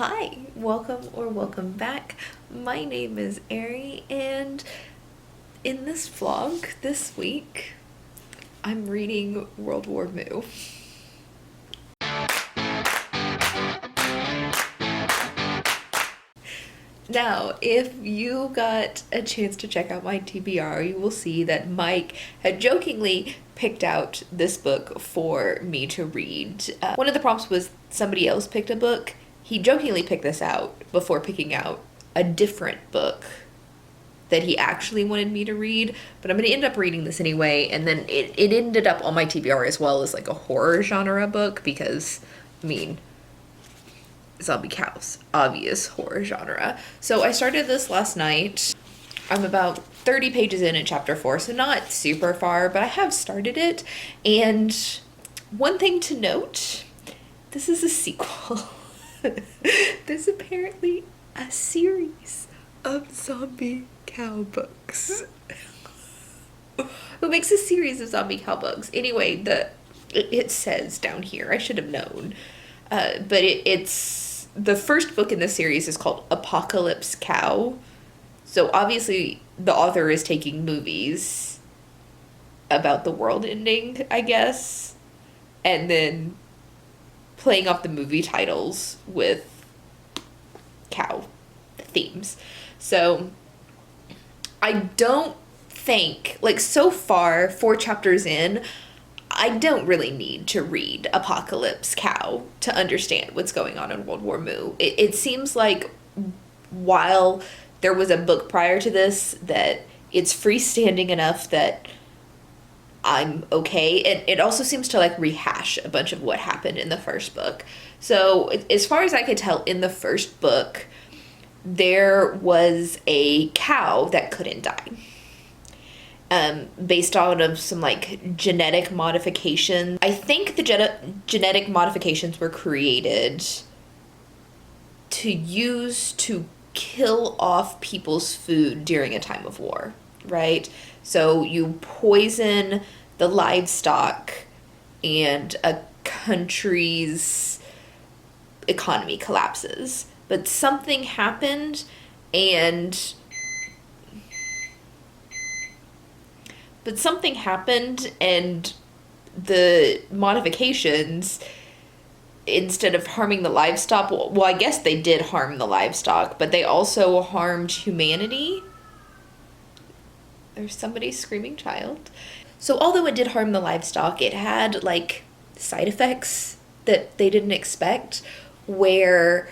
Hi, welcome back. My name is Ari, and in this vlog this week, I'm reading World War Moo. Now, if you got a chance to check out my TBR, you will see that Mike had jokingly picked out this book for me to read. One of the prompts was somebody else picked a book. He jokingly picked this out before picking out a different book that he actually wanted me to read, but I'm going to end up reading this anyway, and then it ended up on my TBR as well as like a horror genre book because, zombie cows, obvious horror genre. So I started this last night. I'm about 30 pages in chapter 4, so not super far, but I have started it. And one thing to note, this is a sequel. There's apparently a series of zombie cow books. Who makes a series of zombie cow books? Anyway, it says down here, I should have known, but it's the first book in the series is called Apocalypse Cow. So obviously the author is taking movies about the world ending, I guess, and then playing off the movie titles with cow themes. So I don't think, like, so far, 4 chapters in, I don't really need to read Apocalypse Cow to understand what's going on in World War Moo. It seems like while there was a book prior to this that it's freestanding enough that I'm okay. It also seems to like rehash a bunch of what happened in the first book. So as far as I could tell in the first book, there was a cow that couldn't die. Based on of some like genetic modifications. I think the genetic modifications were created to use to kill off people's food during a time of war, right? So you poison the livestock and a country's economy collapses. But something happened and the modifications, instead of harming the livestock, well, I guess they did harm the livestock, but they also harmed humanity. There's somebody screaming child. So although it did harm the livestock, it had like side effects that they didn't expect, where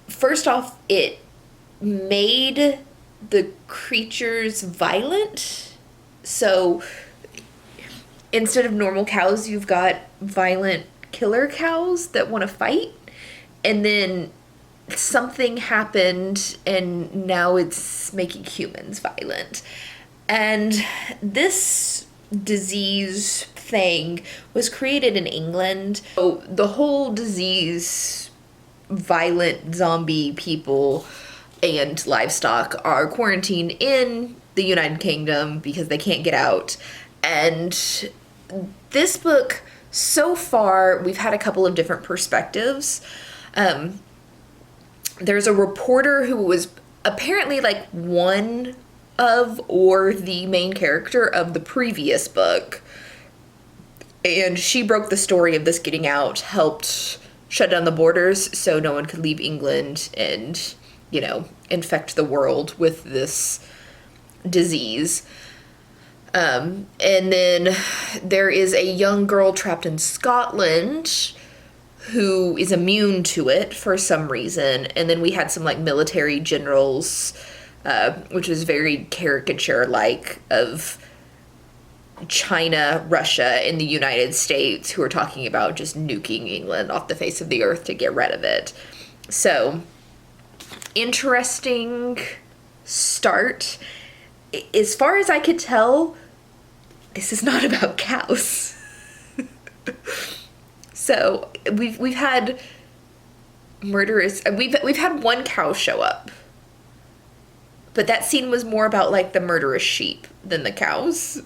first off, it made the creatures violent. So instead of normal cows, you've got violent killer cows that want to fight. And then something happened and now it's making humans violent. And this disease thing was created in England. So the whole disease, violent zombie people and livestock are quarantined in the United Kingdom because they can't get out. And this book, so far, we've had a couple of different perspectives. There's a reporter who was apparently like one of or the main character of the previous book. And she broke the story of this getting out, helped shut down the borders so no one could leave England and, infect the world with this disease. And then there is a young girl trapped in Scotland who is immune to it for some reason. And then we had some like military generals, which was very caricature-like of China, Russia, and the United States, who are talking about just nuking England off the face of the earth to get rid of it. So, interesting start. As far as I could tell, this is not about cows. So we've had murderous. We've had one cow show up, but that scene was more about like the murderous sheep than the cows,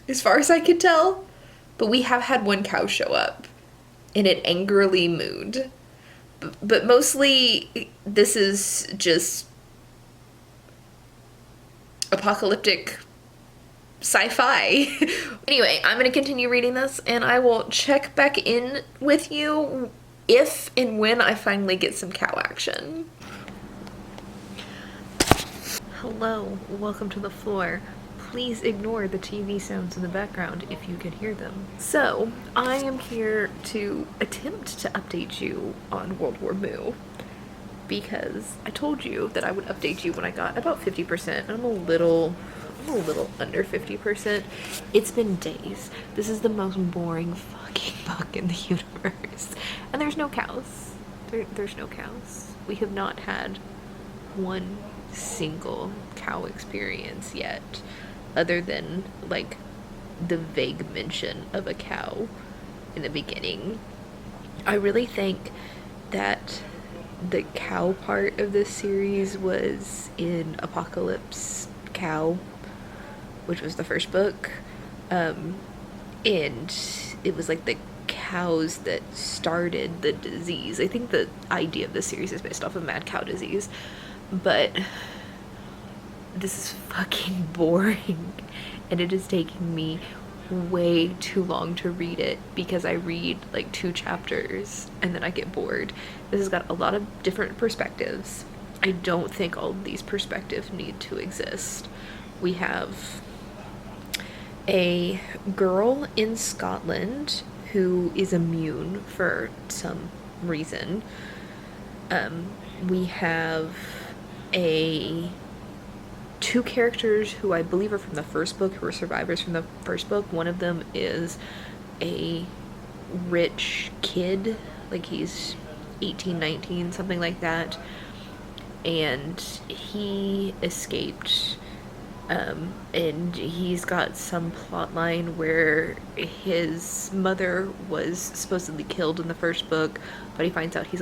as far as I could tell. But we have had one cow show up, in an angrily mood. but mostly this is just apocalyptic sci-fi. Anyway, I'm going to continue reading this, and I will check back in with you if and when I finally get some cow action. Hello, welcome to the floor. Please ignore the TV sounds in the background if you can hear them. So, I am here to attempt to update you on World War Moo, because I told you that I would update you when I got about 50%. I'm a little under 50%. It's been days. This is the most boring fucking book in the universe. And there's no cows. There's no cows. We have not had one single cow experience yet, other than like the vague mention of a cow in the beginning. I really think that the cow part of this series was in Apocalypse Cow, which was the first book, and it was like the cows that started the disease. I think the idea of this series is based off of mad cow disease, but this is fucking boring, and it is taking me way too long to read it because I read like 2 chapters and then I get bored. This has got a lot of different perspectives. I don't think all of these perspectives need to exist. We have a girl in Scotland who is immune for some reason. We have 2 characters who I believe are from the first book, who are survivors from the first book. One of them is a rich kid, like he's 18, 19, something like that, and he escaped, and he's got some plot line where his mother was supposedly killed in the first book, but he finds out his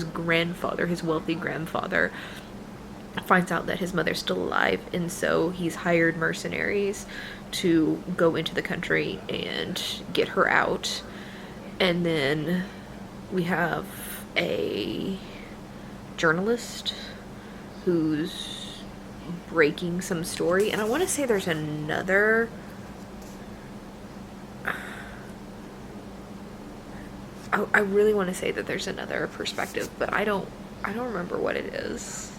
grandfather, his wealthy grandfather, finds out that his mother's still alive, and so he's hired mercenaries to go into the country and get her out. And then we have a journalist who's breaking some story, and I want to say there's another I really want to say that there's another perspective, but I don't remember what it is.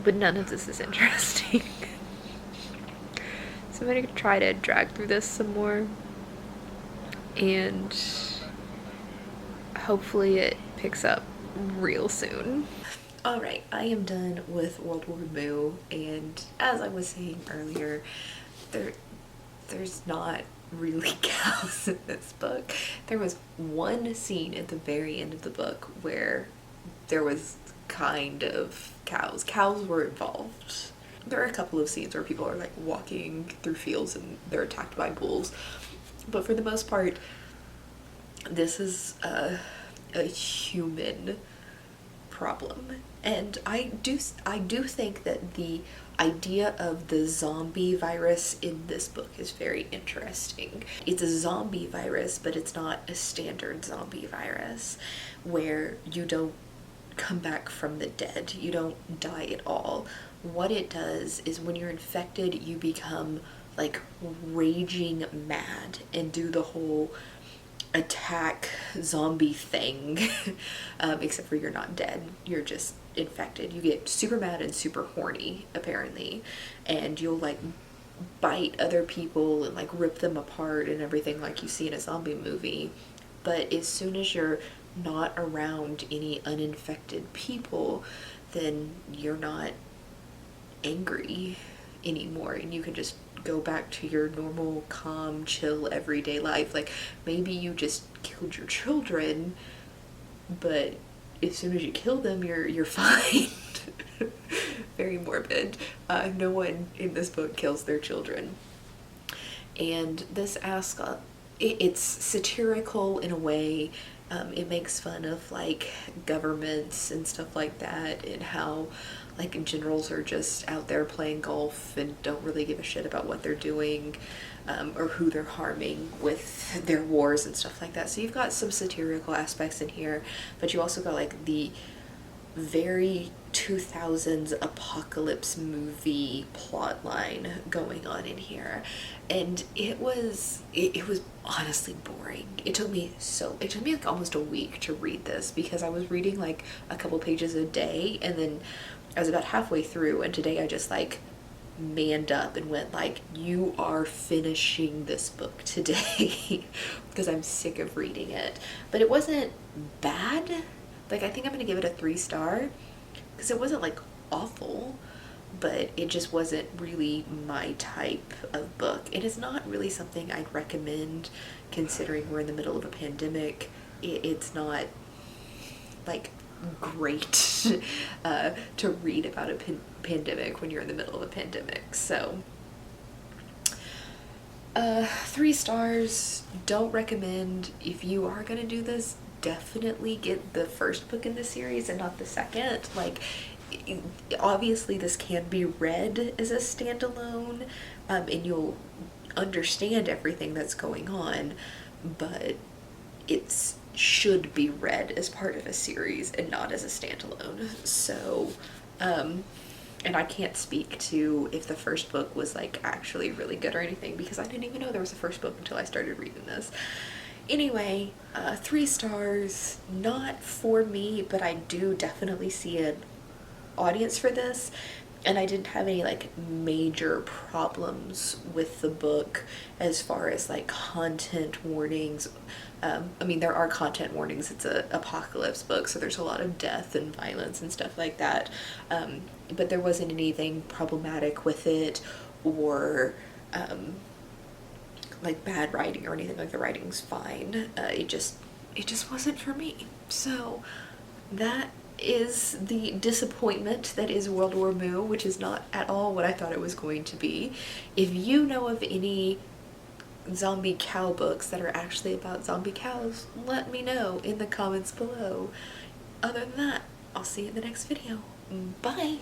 But none of this is interesting. So I'm gonna try to drag through this some more, and hopefully it picks up real soon. Alright, I am done with World War Moo, and as I was saying earlier, there's not really cows in this book. There was one scene at the very end of the book where there was kind of cows. Cows were involved. There are a couple of scenes where people are like walking through fields and they're attacked by bulls, but for the most part, this is a human problem. And I do think that the idea of the zombie virus in this book is very interesting. It's a zombie virus, but it's not a standard zombie virus where you don't come back from the dead. You don't die at all. What it does is when you're infected, you become like raging mad and do the whole attack zombie thing, except for you're not dead, you're just infected. You get super mad and super horny apparently, and you'll like bite other people and like rip them apart and everything like you see in a zombie movie. But as soon as you're not around any uninfected people, then you're not angry anymore, and you can just go back to your normal, calm, chill, everyday life. Like, maybe you just killed your children, but as soon as you kill them, you're fine. Very morbid. No one in this book kills their children. And this asks, it's satirical in a way It makes fun of like governments and stuff like that, and how like generals are just out there playing golf and don't really give a shit about what they're doing, or who they're harming with their wars and stuff like that. So you've got some satirical aspects in here, but you also got like the very 2000s apocalypse movie plot line going on in here, and it was honestly boring. It took me like almost a week to read this, because I was reading like a couple pages a day, and then I was about halfway through, and today I just like manned up and went like, you are finishing this book today because I'm sick of reading it. But it wasn't bad. Like, I think I'm gonna give it a 3-star, because it wasn't like awful, but it just wasn't really my type of book. It is not really something I'd recommend, considering we're in the middle of a pandemic. It's not like great to read about a pandemic when you're in the middle of a pandemic. So 3 stars. Don't recommend. If you are gonna do this, definitely get the first book in the series and not the second. Like, obviously this can be read as a standalone, and you'll understand everything that's going on, but it's should be read as part of a series and not as a standalone. So and I can't speak to if the first book was like actually really good or anything, because I didn't even know there was a first book until I started reading this. Anyway, 3 stars. Not for me, but I do definitely see an audience for this, and I didn't have any like major problems with the book as far as like content warnings. I mean, there are content warnings. It's a apocalypse book, so there's a lot of death and violence and stuff like that, but there wasn't anything problematic with it, or like bad writing or anything. Like, the writing's fine. It just wasn't for me. So that is the disappointment that is World War Moo, which is not at all what I thought it was going to be. If you know of any zombie cow books that are actually about zombie cows, let me know in the comments below. Other than that, I'll see you in the next video. Bye!